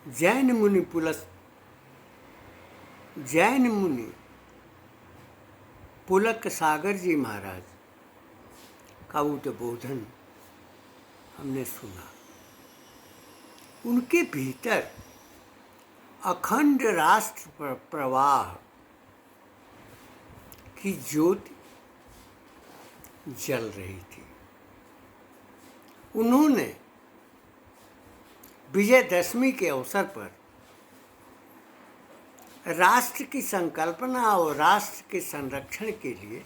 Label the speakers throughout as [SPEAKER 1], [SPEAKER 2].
[SPEAKER 1] जैन मुनि पुलक सागर जी महाराज का उद्बोधन हमने सुना। उनके भीतर अखंड राष्ट्र प्रवाह की ज्योति जल रही थी। उन्होंने विजयदशमी के अवसर पर राष्ट्र की संकल्पना और राष्ट्र के संरक्षण के लिए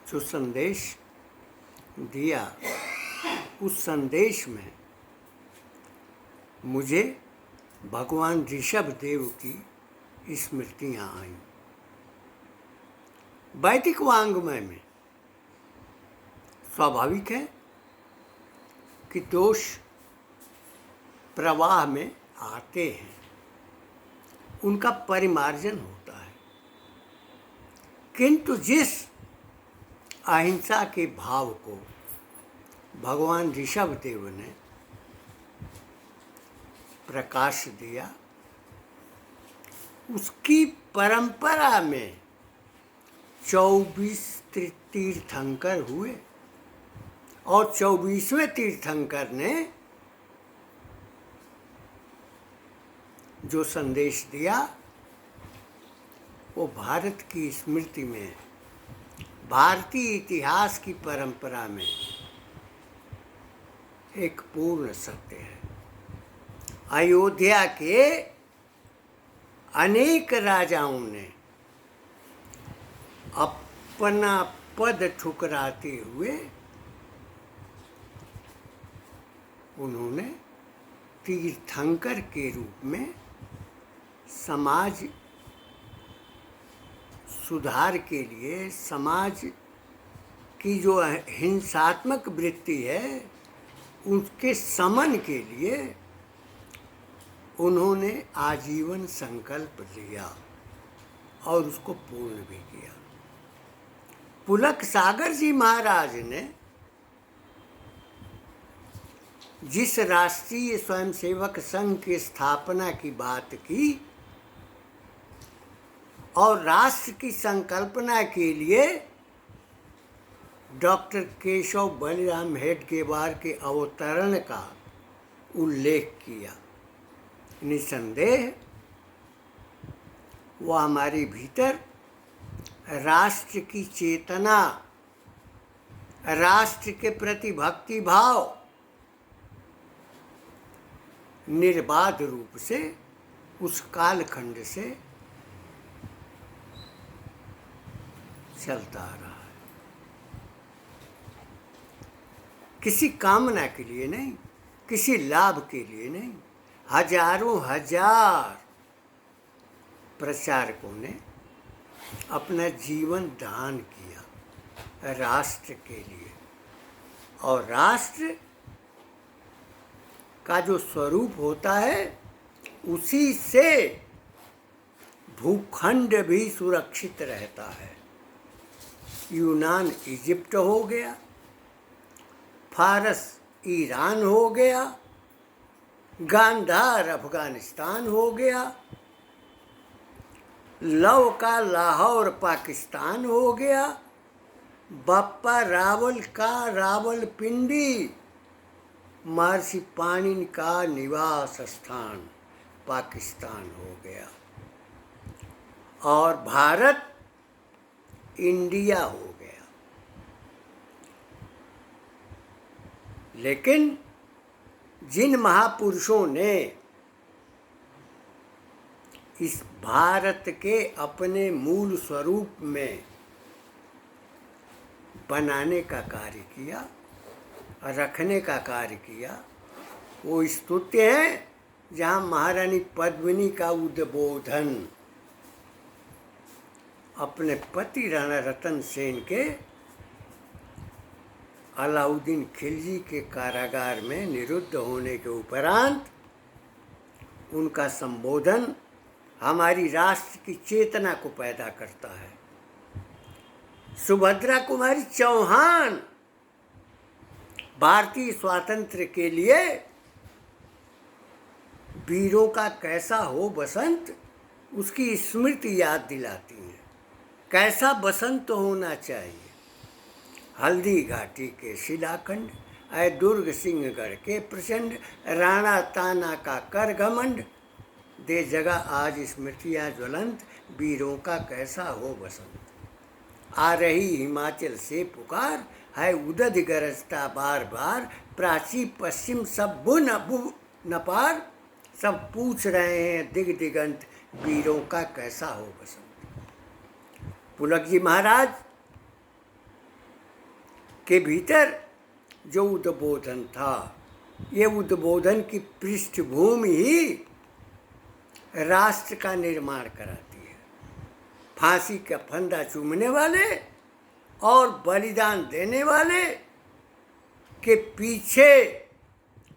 [SPEAKER 1] जो संदेश दिया, उस संदेश में मुझे भगवान ऋषभ देव की स्मृतियाँ आईं। वैदिक वाङ्मय में स्वाभाविक है कि दोष प्रवाह में आते हैं, उनका परिमार्जन होता है, किंतु जिस अहिंसा के भाव को भगवान ऋषभ देव ने प्रकाश दिया, उसकी परंपरा में 24 तीर्थंकर हुए और 24वें तीर्थंकर ने जो संदेश दिया वो भारत की स्मृति में, भारतीय इतिहास की परंपरा में एक पूर्ण सत्य है। अयोध्या के अनेक राजाओं ने अपना पद ठुकराते हुए उन्होंने तीर्थंकर के रूप में समाज सुधार के लिए, समाज की जो हिंसात्मक वृत्ति है उसके समन के लिए उन्होंने आजीवन संकल्प लिया और उसको पूर्ण भी किया। पुलक सागर जी महाराज ने जिस राष्ट्रीय स्वयंसेवक संघ की स्थापना की बात की और राष्ट्र की संकल्पना के लिए डॉक्टर केशव बलिराम हेडगेवार के अवतरण का उल्लेख किया, निसंदेह वह हमारे भीतर राष्ट्र की चेतना, राष्ट्र के प्रति भक्ति भाव निर्बाध रूप से उस कालखंड से चलता आ रहा है। किसी कामना के लिए नहीं, किसी लाभ के लिए नहीं, हजारों हजार प्रचारकों ने अपना जीवन दान किया राष्ट्र के लिए, और राष्ट्र का जो स्वरूप होता है उसी से भूखंड भी सुरक्षित रहता है। यूनान इजिप्ट हो गया, फारस ईरान हो गया, गांधार अफगानिस्तान हो गया, लव का लाहौर पाकिस्तान हो गया, बप्पा रावल का रावलपिंडी महर्षि पाणिनि का निवास स्थान पाकिस्तान हो गया, और भारत इंडिया हो गया। लेकिन जिन महापुरुषों ने इस भारत के अपने मूल स्वरूप में बनाने का कार्य किया, रखने का कार्य किया, वो स्तुत्य है। जहाँ महारानी पद्मिनी का उद्बोधन अपने पति राणा रतन सेन के अलाउद्दीन खिलजी के कारागार में निरुद्ध होने के उपरांत उनका संबोधन हमारी राष्ट्र की चेतना को पैदा करता है। सुभद्रा कुमारी चौहान भारतीय स्वातंत्र्य के लिए वीरों का कैसा हो बसंत, उसकी स्मृति याद दिलाती है। कैसा बसंत होना चाहिए। हल्दी घाटी के शिलाखंड, ऐ दुर्ग सिंहगढ़ के प्रचंड, राणा ताना का कर घमंड, दे जगह आज स्मृतियाँ ज्वलंत, वीरों का कैसा हो बसंत। आ रही हिमाचल से पुकार, है उदद गरजता बार बार, प्राची पश्चिम सब बुन न पार, सब पूछ रहे हैं दिग दिगंत, वीरों का कैसा हो बसंत। पुलक जी महाराज के भीतर जो उद्बोधन था, ये उद्बोधन की पृष्ठभूमि ही राष्ट्र का निर्माण कराती है। फांसी का फंदा चूमने वाले और बलिदान देने वाले के पीछे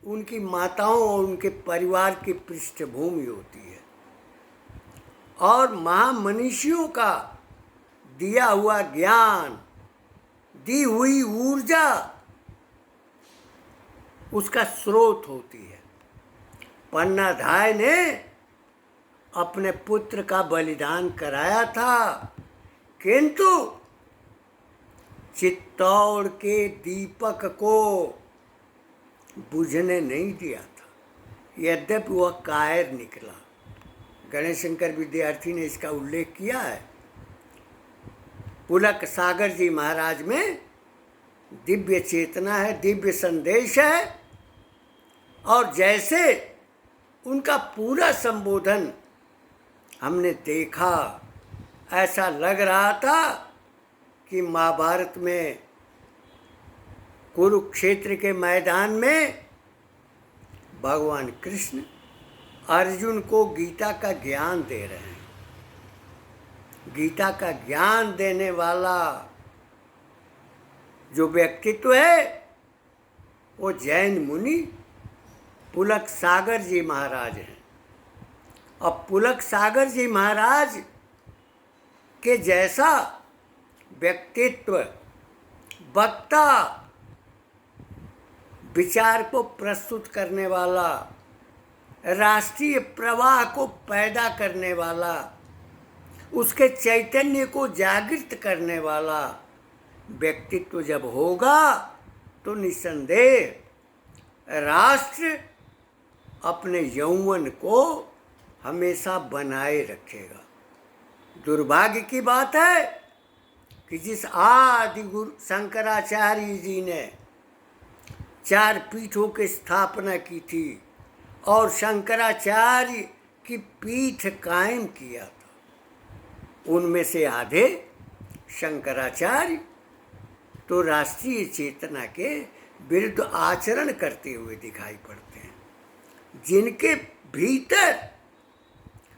[SPEAKER 1] उनकी माताओं और उनके परिवार की पृष्ठभूमि होती है, और महामनीषियों का दिया हुआ ज्ञान, दी हुई ऊर्जा उसका स्रोत होती है। पन्नाधाय ने अपने पुत्र का बलिदान कराया था, किंतु चित्तौड़ के दीपक को बुझने नहीं दिया था, यद्यपि वह कायर निकला। गणेश शंकर विद्यार्थी ने इसका उल्लेख किया है। पुलक सागर जी महाराज में दिव्य चेतना है, दिव्य संदेश है, और जैसे उनका पूरा संबोधन हमने देखा, ऐसा लग रहा था कि महाभारत में कुरुक्षेत्र के मैदान में भगवान कृष्ण अर्जुन को गीता का ज्ञान दे रहे हैं। गीता का ज्ञान देने वाला जो व्यक्तित्व है वो जैन मुनि पुलक सागर जी महाराज हैं। अब पुलक सागर जी महाराज के जैसा व्यक्तित्व, वक्ता, विचार को प्रस्तुत करने वाला, राष्ट्रीय प्रवाह को पैदा करने वाला, उसके चैतन्य को जागृत करने वाला व्यक्तित्व जब होगा तो निस्संदेह राष्ट्र अपने यौवन को हमेशा बनाए रखेगा। दुर्भाग्य की बात है कि जिस आदि गुरु शंकराचार्य जी ने 4 पीठों की स्थापना की थी और शंकराचार्य की पीठ कायम किया था, उनमें से आधे शंकराचार्य तो राष्ट्रीय चेतना के विरुद्ध आचरण करते हुए दिखाई पड़ते हैं। जिनके भीतर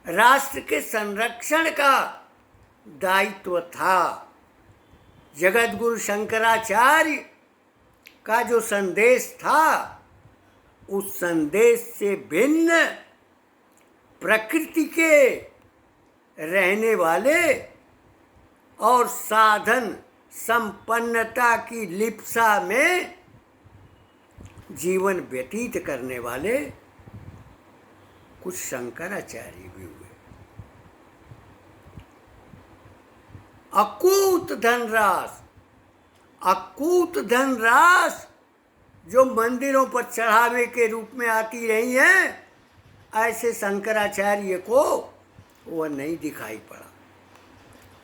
[SPEAKER 1] राष्ट्र के संरक्षण का दायित्व था, जगत गुरु शंकराचार्य का जो संदेश था, उस संदेश से भिन्न प्रकृति के रहने वाले और साधन संपन्नता की लिप्सा में जीवन व्यतीत करने वाले कुछ शंकराचार्य भी हुए। अकूत धनराश जो मंदिरों पर चढ़ावे के रूप में आती रही हैं, ऐसे शंकराचार्य को वह नहीं दिखाई पड़ा।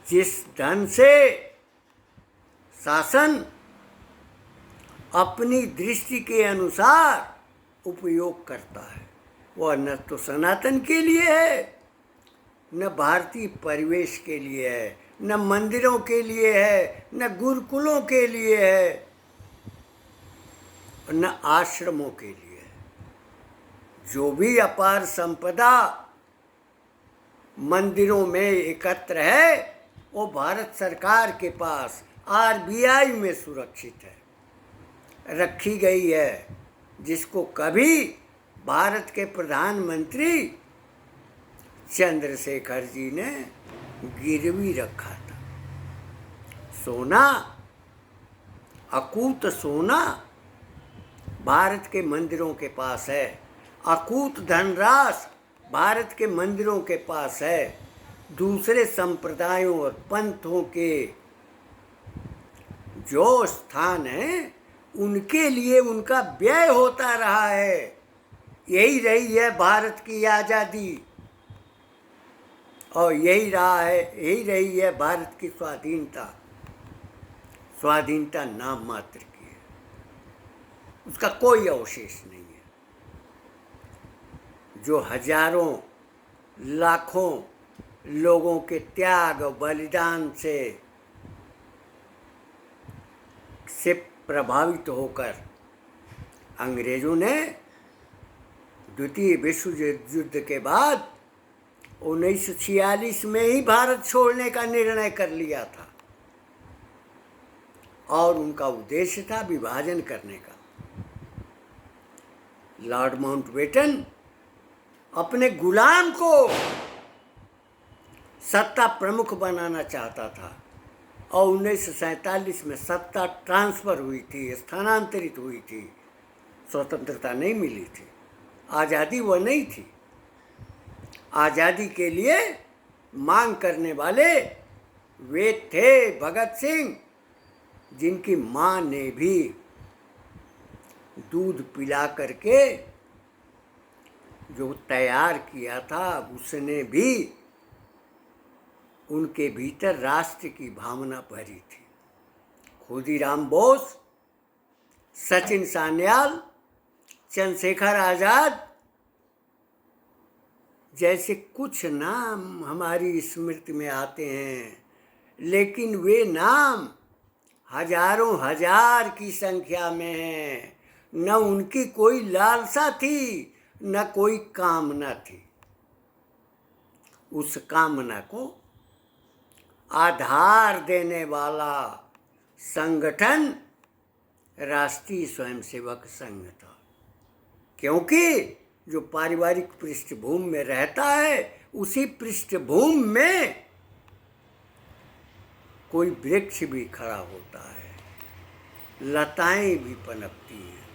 [SPEAKER 1] जिस धन से शासन अपनी दृष्टि के अनुसार उपयोग करता है, वह न तो सनातन के लिए है, न भारतीय परिवेश के लिए है, न मंदिरों के लिए है, न गुरुकुलों के लिए है, न आश्रमों के लिए है। जो भी अपार संपदा मंदिरों में एकत्र है वो भारत सरकार के पास RBI में सुरक्षित है, रखी गई है, जिसको कभी भारत के प्रधानमंत्री चंद्रशेखर जी ने गिरवी रखा था। सोना, अकूत सोना भारत के मंदिरों के पास है, अकूत धनराशि भारत के मंदिरों के पास है। दूसरे संप्रदायों और पंथों के जो स्थान हैं उनके लिए उनका व्यय होता रहा है। यही रही है भारत की आज़ादी और यही रही है भारत की स्वाधीनता। स्वाधीनता नाम मात्र की है, उसका कोई अवशेष नहीं है। जो हजारों लाखों लोगों के त्याग और बलिदान से प्रभावित होकर अंग्रेजों ने द्वितीय विश्व युद्ध के बाद 1946 में ही भारत छोड़ने का निर्णय कर लिया था और उनका उद्देश्य था विभाजन करने का। लॉर्ड माउंटबेटन अपने गुलाम को सत्ता प्रमुख बनाना चाहता था और 1947 में सत्ता ट्रांसफ़र हुई थी, स्थानांतरित हुई थी। स्वतंत्रता नहीं मिली थी, आज़ादी वह नहीं थी। आज़ादी के लिए मांग करने वाले वे थे भगत सिंह, जिनकी माँ ने भी दूध पिला करके जो तैयार किया था, उसने भी उनके भीतर राष्ट्र की भावना भरी थी। खुदीराम बोस, सचिन सान्याल, चंद्रशेखर आज़ाद जैसे कुछ नाम हमारी स्मृति में आते हैं, लेकिन वे नाम हजारों हजार की संख्या में हैं। न उनकी कोई लालसा थी, न कोई कामना थी। उस कामना को आधार देने वाला संगठन राष्ट्रीय स्वयंसेवक संघ था, क्योंकि जो पारिवारिक पृष्ठभूमि में रहता है, उसी पृष्ठभूमि में कोई वृक्ष भी खड़ा होता है, लताएं भी पनपती हैं।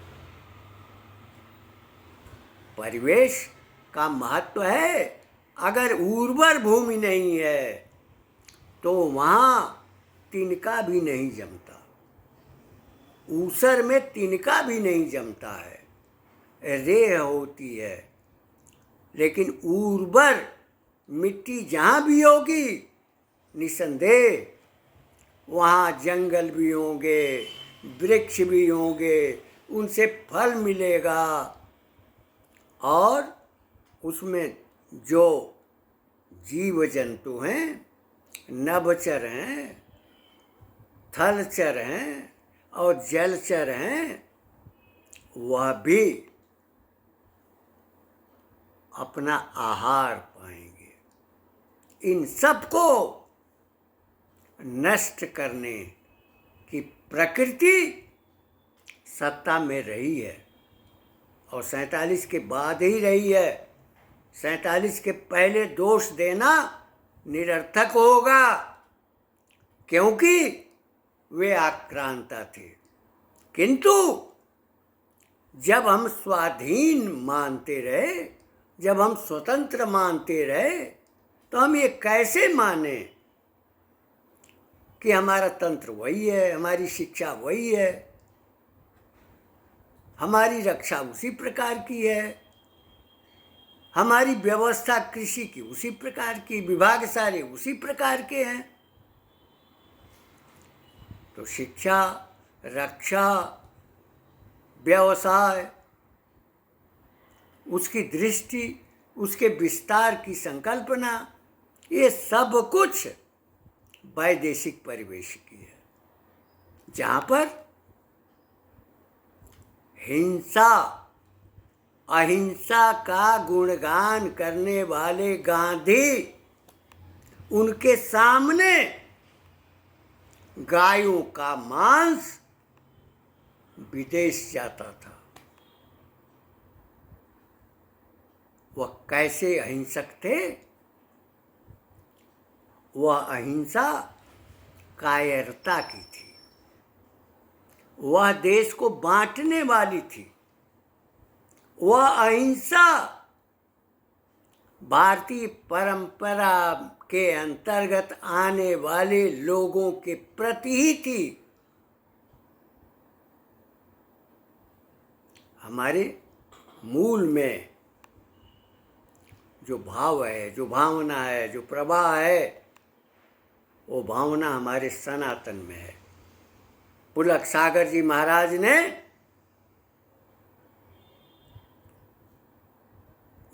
[SPEAKER 1] परिवेश का महत्व है। अगर उर्वर भूमि नहीं है तो वहाँ तिनका भी नहीं जमता, ऊसर में तिनका भी नहीं जमता है, रेह होती है। लेकिन उर्वर मिट्टी जहाँ भी होगी, निसंदेह वहाँ जंगल भी होंगे, वृक्ष भी होंगे, उनसे फल मिलेगा और उसमें जो जीव जंतु हैं, नभचर हैं, थलचर हैं और जलचर हैं, वह भी अपना आहार पाएंगे। इन सबको नष्ट करने की प्रकृति सत्ता में रही है और 47 के बाद ही रही है। 47 के पहले दोष देना निरर्थक होगा, क्योंकि वे आक्रांता थे। किंतु जब हम स्वाधीन मानते रहे, जब हम स्वतंत्र मानते रहे, तो हम ये कैसे माने कि हमारा तंत्र वही है, हमारी शिक्षा वही है, हमारी रक्षा उसी प्रकार की है, हमारी व्यवस्था कृषि की उसी प्रकार की, विभाग सारे उसी प्रकार के हैं। तो शिक्षा, रक्षा, व्यवसाय, उसकी दृष्टि, उसके विस्तार की संकल्पना, ये सब कुछ वैदेशिक परिवेश की है, जहाँ पर हिंसा अहिंसा का गुणगान करने वाले गांधी, उनके सामने गायों का मांस विदेश जाता था। वह कैसे अहिंसक थे? वह अहिंसा कायरता की थी, वह देश को बांटने वाली थी। वह अहिंसा भारतीय परंपरा के अंतर्गत आने वाले लोगों के प्रति ही थी। हमारे मूल में जो भाव है, जो भावना है, जो प्रवाह है, वो भावना हमारे सनातन में है। पुलक सागर जी महाराज ने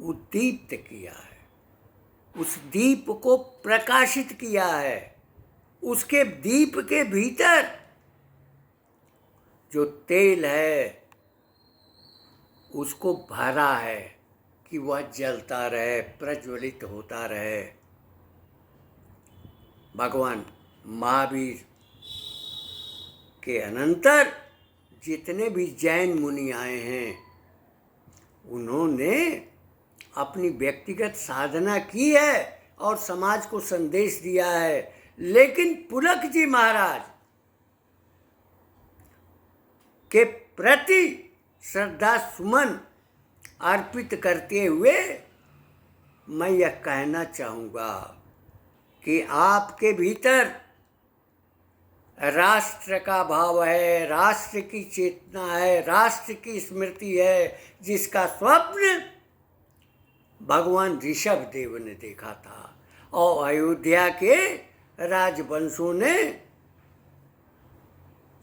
[SPEAKER 1] उद्दीप्त किया है, उस दीप को प्रकाशित किया है। उसके दीप के भीतर जो तेल है उसको भरा है कि वह जलता रहे, प्रज्वलित होता रहे। भगवान महावीर के अनंतर जितने भी जैन मुनि आए हैं, उन्होंने अपनी व्यक्तिगत साधना की है और समाज को संदेश दिया है। लेकिन पुलक जी महाराज के प्रति श्रद्धा सुमन अर्पित करते हुए मैं यह कहना चाहूँगा कि आपके भीतर राष्ट्र का भाव है, राष्ट्र की चेतना है, राष्ट्र की स्मृति है, जिसका स्वप्न भगवान ऋषभ देव ने देखा था और अयोध्या के राजवंशों ने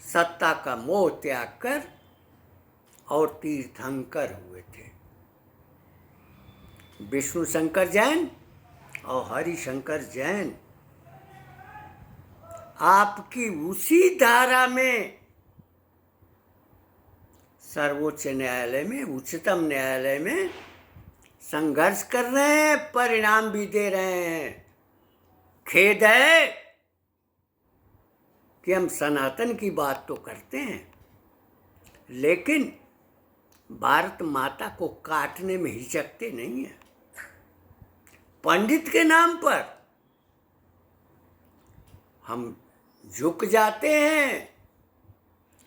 [SPEAKER 1] सत्ता का मोह त्याग कर और तीर्थंकर हुए थे। विष्णु शंकर जैन और हरिशंकर जैन आपकी उसी धारा में सर्वोच्च न्यायालय में, उच्चतम न्यायालय में संघर्ष कर रहे हैं, परिणाम भी दे रहे हैं। खेद है कि हम सनातन की बात तो करते हैं, लेकिन भारत माता को काटने में हिचकते नहीं है। पंडित के नाम पर हम झुक जाते हैं,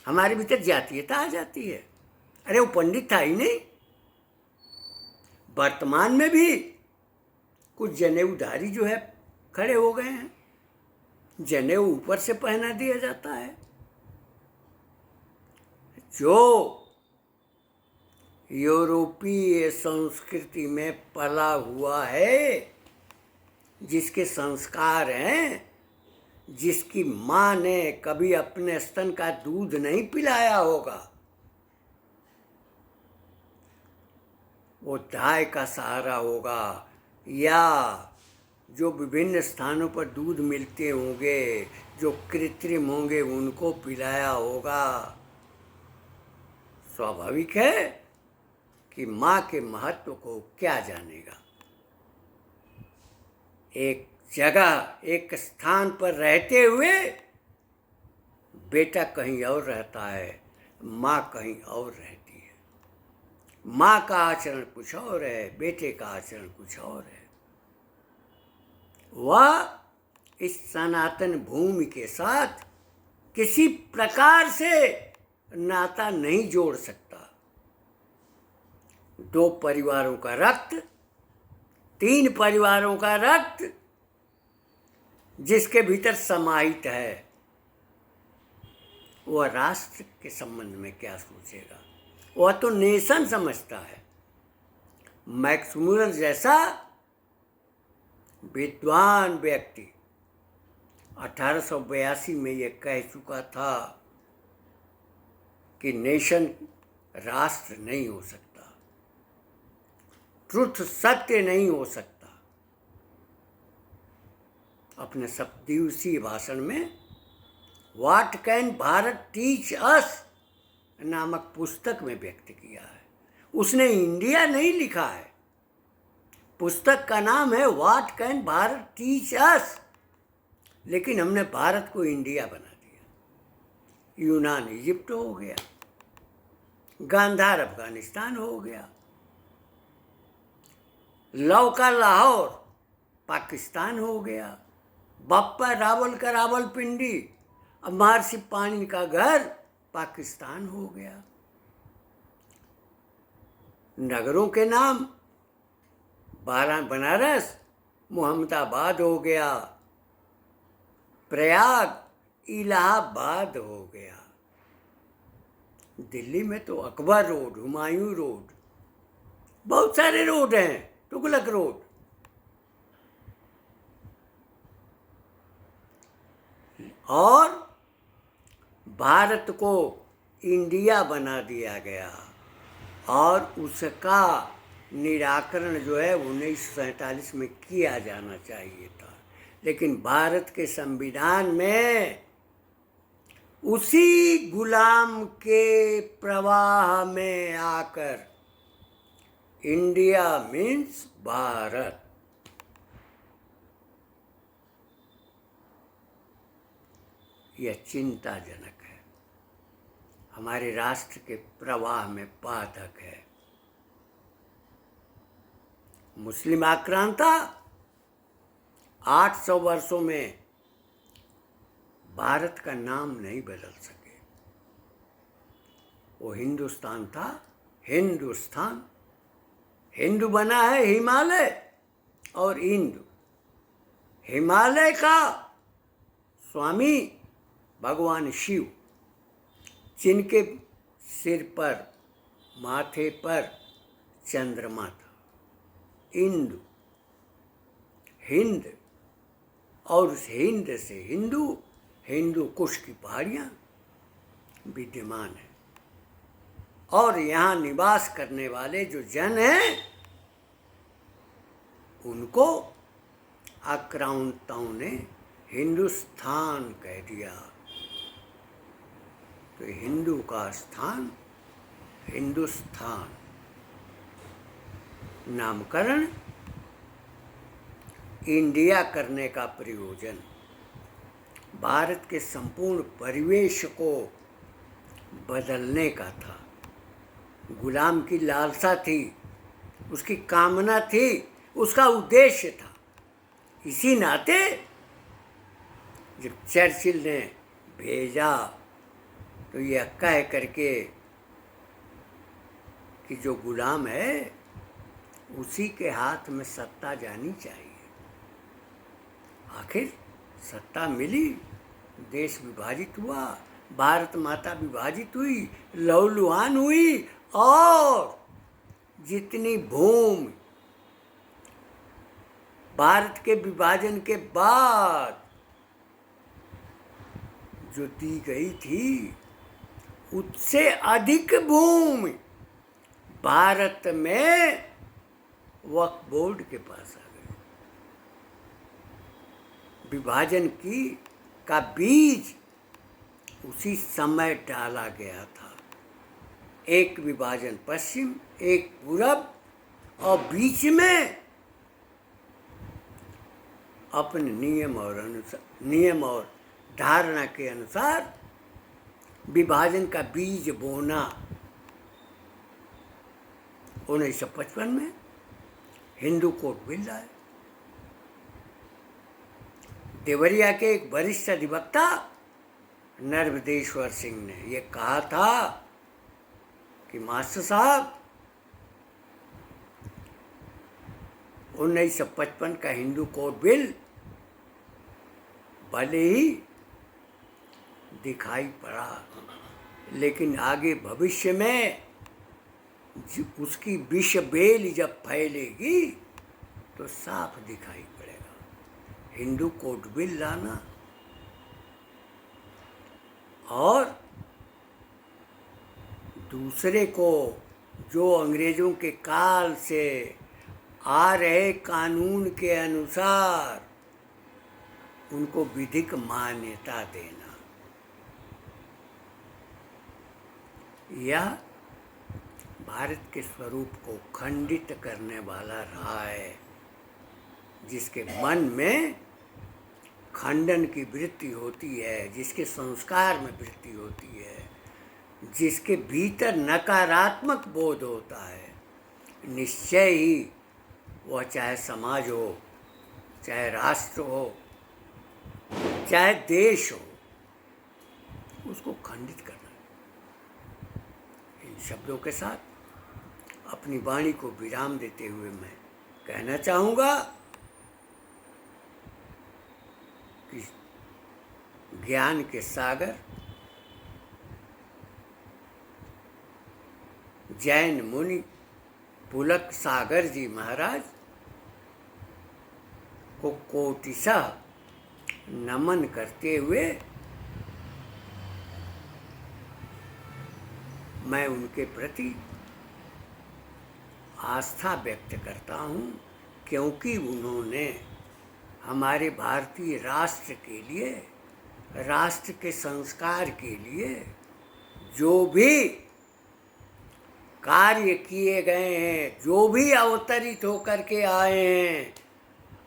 [SPEAKER 1] हमारे भीतर जातीयता आ जाती है। अरे वो पंडित था ही नहीं। वर्तमान में भी कुछ जनेऊधारी जो है खड़े हो गए हैं, जनेऊ ऊपर से पहना दिया जाता है। जो यूरोपीय संस्कृति में पला हुआ है, जिसके संस्कार हैं, जिसकी माँ ने कभी अपने स्तन का दूध नहीं पिलाया होगा, वो गाय का सहारा होगा, या जो विभिन्न स्थानों पर दूध मिलते होंगे, जो कृत्रिम होंगे, उनको पिलाया होगा। स्वाभाविक है कि माँ के महत्व को क्या जानेगा। एक जगह, एक स्थान पर रहते हुए बेटा कहीं और रहता है, माँ कहीं और रहती है। माँ का आचरण कुछ और है, बेटे का आचरण कुछ और है। वह इस सनातन भूमि के साथ किसी प्रकार से नाता नहीं जोड़ सकता। 2 परिवारों का रक्त, 3 परिवारों का रक्त जिसके भीतर समाहित है, वह राष्ट्र के संबंध में क्या सोचेगा? वह तो नेशन समझता है। मैक्स मूलर जैसा विद्वान व्यक्ति 1882 में ये कह चुका था कि नेशन राष्ट्र नहीं हो सकता, ट्रुथ सत्य नहीं हो सकता। अपने 7 दिवसीय भाषण में what can Bharat teach us नामक पुस्तक में व्यक्त किया है। उसने इंडिया नहीं लिखा है, पुस्तक का नाम है what can Bharat teach us, लेकिन हमने भारत को इंडिया बना दिया। यूनान इजिप्ट हो गया, गांधार अफगानिस्तान हो गया, लव का लाहौर पाकिस्तान हो गया, बप्पा रावल का रावलपिंडी, अब महर्षि पाणिनि का घर पाकिस्तान हो गया। नगरों के नाम बनारस मोहम्मदाबाद हो गया, प्रयाग इलाहाबाद हो गया। दिल्ली में तो अकबर रोड, हुमायूं रोड, बहुत सारे रोड हैं, तुगलक रोड। और भारत को इंडिया बना दिया गया और उसका निराकरण जो है 1947 में किया जाना चाहिए था, लेकिन भारत के संविधान में उसी गुलाम के प्रवाह में आकर इंडिया मीन्स भारत, यह चिंताजनक है, हमारे राष्ट्र के प्रवाह में बाधक है। मुस्लिम आक्रांता 800 वर्षों में भारत का नाम नहीं बदल सके। वो हिंदुस्तान था, हिंदुस्तान। हिंदू बना है हिमालय और इंदु। हिमालय का स्वामी भगवान शिव, जिनके सिर पर, माथे पर चंद्रमा था। इंदु, हिंद, और उस हिंद से हिंदू, हिंदू कुश की पहाड़ियाँ विद्यमान है। और यहाँ निवास करने वाले जो जन हैं, उनको आक्रांताओं ने हिंदुस्तान कह दिया। तो हिंदू का स्थान हिंदुस्तान। नामकरण इंडिया करने का प्रयोजन भारत के संपूर्ण परिवेश को बदलने का था। गुलाम की लालसा थी, उसकी कामना थी, उसका उद्देश्य था। इसी नाते जब चर्चिल ने भेजा तो यह कह करके कि जो गुलाम है उसी के हाथ में सत्ता जानी चाहिए। आखिर सत्ता मिली, देश विभाजित हुआ, भारत माता विभाजित हुई, लहूलुहान हुई, और जितनी भूमि भारत के विभाजन के बाद जो दी गई थी, उससे अधिक भूमि भारत में वक्फ बोर्ड के पास आ गई। विभाजन का बीज उसी समय डाला गया था। एक विभाजन पश्चिम, एक पूरब, और बीच में अपने नियम और धारणा के अनुसार विभाजन का बीज बोना। 1955 में हिंदू कोड बिल लाए। देवरिया के एक वरिष्ठ अधिवक्ता नर्मदेश्वर सिंह ने यह कहा था कि मास्टर साहब, 1955 का हिंदू कोड बिल भले ही दिखाई पड़ा, लेकिन आगे भविष्य में उसकी विष बेल जब फैलेगी तो साफ दिखाई पड़ेगा। हिंदू कोड बिल लाना और दूसरे को जो अंग्रेजों के काल से आ रहे कानून के अनुसार उनको विधिक मान्यता देना, यह भारत के स्वरूप को खंडित करने वाला रहा है। जिसके मन में खंडन की वृत्ति होती है, जिसके संस्कार में वृत्ति होती है, जिसके भीतर नकारात्मक बोध होता है, निश्चय ही वह चाहे समाज हो, चाहे राष्ट्र हो, चाहे देश हो, उसको खंडित करना। इन शब्दों के साथ अपनी वाणी को विराम देते हुए मैं कहना चाहूँगा कि ज्ञान के सागर जैन मुनि पुलक सागर जी महाराज को कोटिशः नमन करते हुए मैं उनके प्रति आस्था व्यक्त करता हूँ, क्योंकि उन्होंने हमारे भारतीय राष्ट्र के लिए, राष्ट्र के संस्कार के लिए जो भी कार्य किए गए हैं, जो भी अवतरित होकर के आए हैं,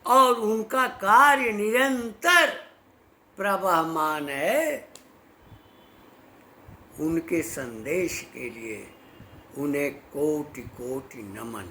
[SPEAKER 1] और उनका कार्य निरंतर प्रवहमान है, उनके संदेश के लिए उन्हें कोटि कोटि नमन।